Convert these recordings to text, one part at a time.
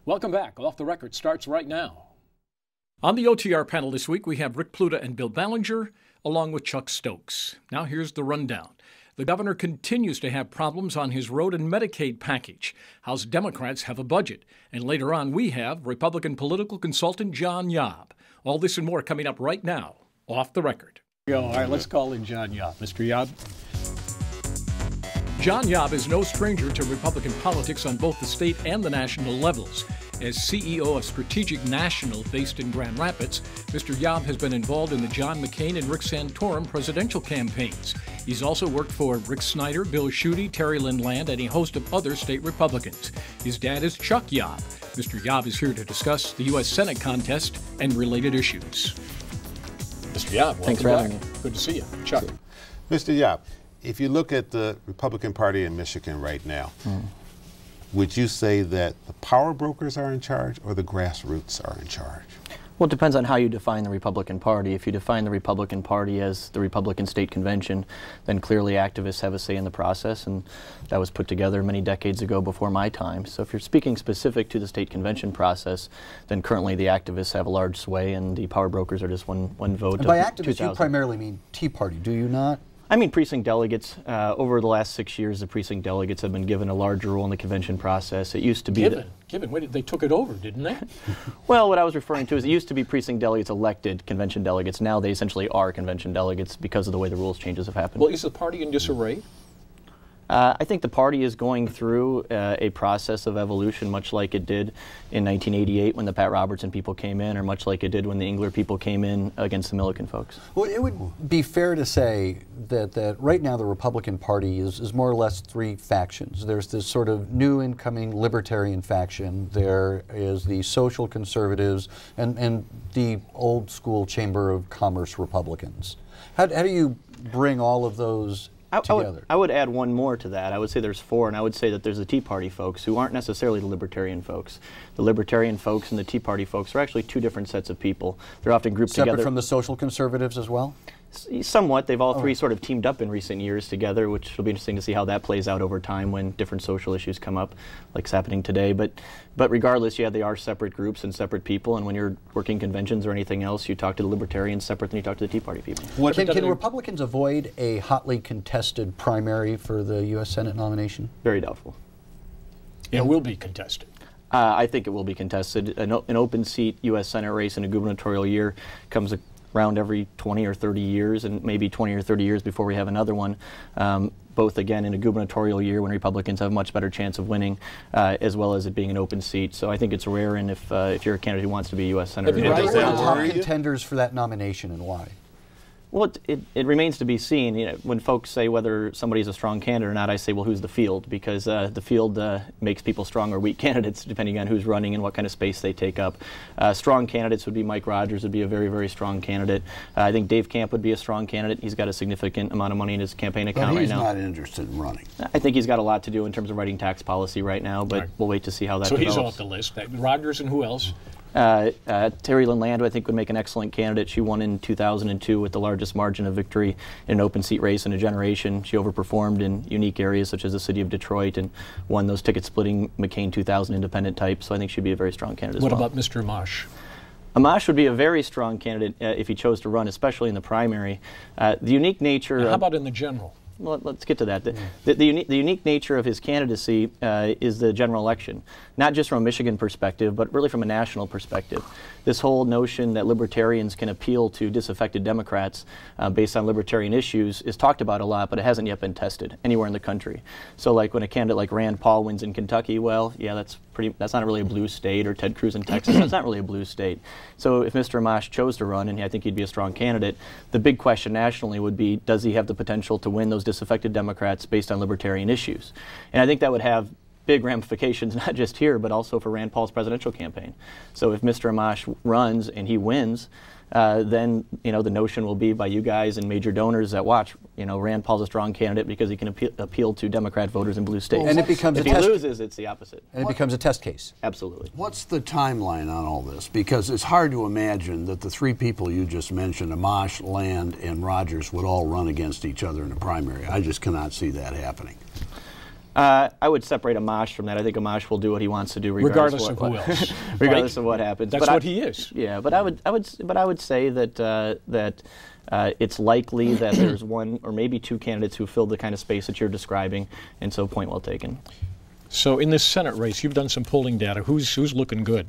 Welcome back. Off the Record starts right now. On the OTR panel this week, we have Rick Pluta and Bill Ballinger, along with Chuck Stokes. Now here's the rundown. The governor continues to have problems on his road and Medicaid package. House Democrats have a budget. And later on, we have Republican political consultant John Yob. All this and more coming up right now, Off the Record. All right, let's call in John Yob. Mr. Yob. John Yob is no stranger to Republican politics on both the state and the national levels. As CEO of Strategic National based in Grand Rapids, Mr. Yob has been involved in the John McCain and Rick Santorum presidential campaigns. He's also worked for Rick Snyder, Bill Schuette, Terry Lynn Land, and a host of other state Republicans. His dad is Chuck Yob. Mr. Yob is here to discuss the U.S. Senate contest and related issues. Mr. Yob, thanks for having me. Good to see you. Chuck. Mr. Yob, if you look at the Republican Party in Michigan right now, would you say that the power brokers are in charge or the grassroots are in charge? Well, it depends on how you define the Republican Party. If you define the Republican Party as the Republican State Convention, then clearly activists have a say in the process, and that was put together many decades ago before my time. So if you're speaking specific to the State Convention process, then currently the activists have a large sway, and the power brokers are just one vote. And by activists, you primarily mean Tea Party, do you not? I mean precinct delegates. Over the last 6 years, the precinct delegates have been given a larger role in the convention process. It used to be Wait, they took it over, didn't they? Well, what I was referring to is it used to be precinct delegates elected convention delegates. Now they essentially are convention delegates because of the way the rules changes have happened. Well, is the party in disarray? I think the party is going through a process of evolution, much like it did in 1988 when the Pat Robertson people came in, or much like it did when the Engler people came in against the Milliken folks. Well, it would be fair to say that right now the Republican Party is more or less three factions. There's this sort of new incoming libertarian faction. There is the social conservatives and the old school Chamber of Commerce Republicans. How do you bring all of those together? I would add one more to that. I would say there's four, and I would say that there's the Tea Party folks who aren't necessarily the libertarian folks. The libertarian folks and the Tea Party folks are actually two different sets of people. They're often grouped together. Separate from the social conservatives as well? Somewhat. They've all three sort of teamed up in recent years together, which will be interesting to see how that plays out over time when different social issues come up, like it's happening today. But regardless, yeah, they are separate groups and separate people, and when you're working conventions or anything else, you talk to the libertarians separate than you talk to the Tea Party people. Can Republicans avoid a hotly contested primary for the U.S. Senate nomination? Very doubtful. It will be contested. I think it will be contested. An open seat U.S. Senate race in a gubernatorial year comes around every 20 or 30 years, and maybe 20 or 30 years before we have another one, both again in a gubernatorial year when Republicans have a much better chance of winning, as well as it being an open seat. So I think it's rare, and if you're a candidate who wants to be a U.S. Senator. Who are the top contenders for that nomination and why? Well, it remains to be seen. You know, when folks say whether somebody's a strong candidate or not, I say, well, who's the field? Because the field makes people strong or weak candidates depending on who's running and what kind of space they take up. Strong candidates would be Mike Rogers would be a very, very strong candidate. I think Dave Camp would be a strong candidate. He's got a significant amount of money in his campaign account right now. But he's not interested in running. I think he's got a lot to do in terms of writing tax policy right now, but we'll wait to see how that develops. So he's off the list. Rogers and who else? Terry Lynn Land, I think, would make an excellent candidate. She won in 2002 with the largest margin of victory in an open seat race in a generation. She overperformed in unique areas such as the city of Detroit and won those ticket-splitting McCain 2000 independent types. So I think she'd be a very strong candidate as well. What about Mr. Amash? Amash would be a very strong candidate if he chose to run, especially in the primary. The unique nature. How about in the general? Well, let's get to that. The unique nature of his candidacy is the general election, not just from a Michigan perspective, but really from a national perspective. This whole notion that libertarians can appeal to disaffected Democrats based on libertarian issues is talked about a lot, but it hasn't yet been tested anywhere in the country. So like when a candidate like Rand Paul wins in Kentucky, well, yeah, that's not really a blue state, or Ted Cruz in Texas, that's not really a blue state. So if Mr. Amash chose to run, and I think he'd be a strong candidate, the big question nationally would be, does he have the potential to win those disaffected Democrats based on libertarian issues? And I think that would have big ramifications, not just here, but also for Rand Paul's presidential campaign. So if Mr. Amash runs and he wins, then the notion will be by you guys and major donors that watch, Rand Paul's a strong candidate because he can appeal to Democrat voters in blue states. And it becomes if he loses, it's the opposite. And it becomes a test case. Absolutely. What's the timeline on all this? Because it's hard to imagine that the three people you just mentioned, Amash, Land, and Rogers, would all run against each other in a primary. I just cannot see that happening. I would separate Amash from that. I think Amash will do what he wants to do, regardless of who else, regardless of what happens. That's what he is. Yeah, but I would say that it's likely that there's one or maybe two candidates who fill the kind of space that you're describing, and so point well taken. So in this Senate race, you've done some polling data. Who's looking good?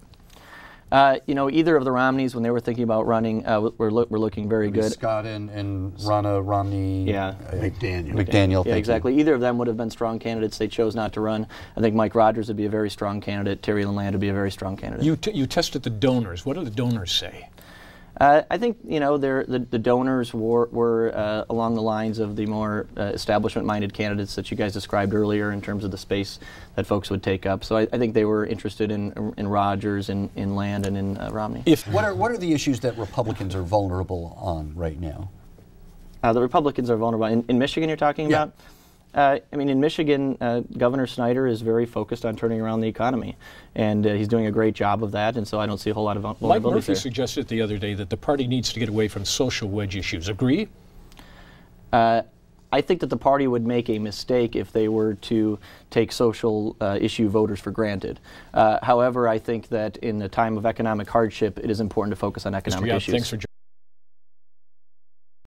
You know, either of the Romneys, when they were thinking about running, were looking very good. Scott and Romney. Yeah. McDaniel. Yeah, exactly. Either of them would have been strong candidates. They chose not to run. I think Mike Rogers would be a very strong candidate. Terry Land would be a very strong candidate. You tested the donors. What do the donors say? I think, you know, the donors were along the lines of the more establishment-minded candidates that you guys described earlier in terms of the space that folks would take up. So I think they were interested in Rogers, in Land, and in Romney. What are the issues that Republicans are vulnerable on right now? The Republicans are vulnerable. In Michigan, you're talking about? I mean, in Michigan, Governor Snyder is very focused on turning around the economy, and he's doing a great job of that, and so I don't see a whole lot of vulnerability Mike Murphy there. suggested the other day that the party needs to get away from social wedge issues. Agree? I think that the party would make a mistake if they were to take social issue voters for granted. However, I think that in a time of economic hardship, it is important to focus on economic Mr. Yob, issues. thanks for joining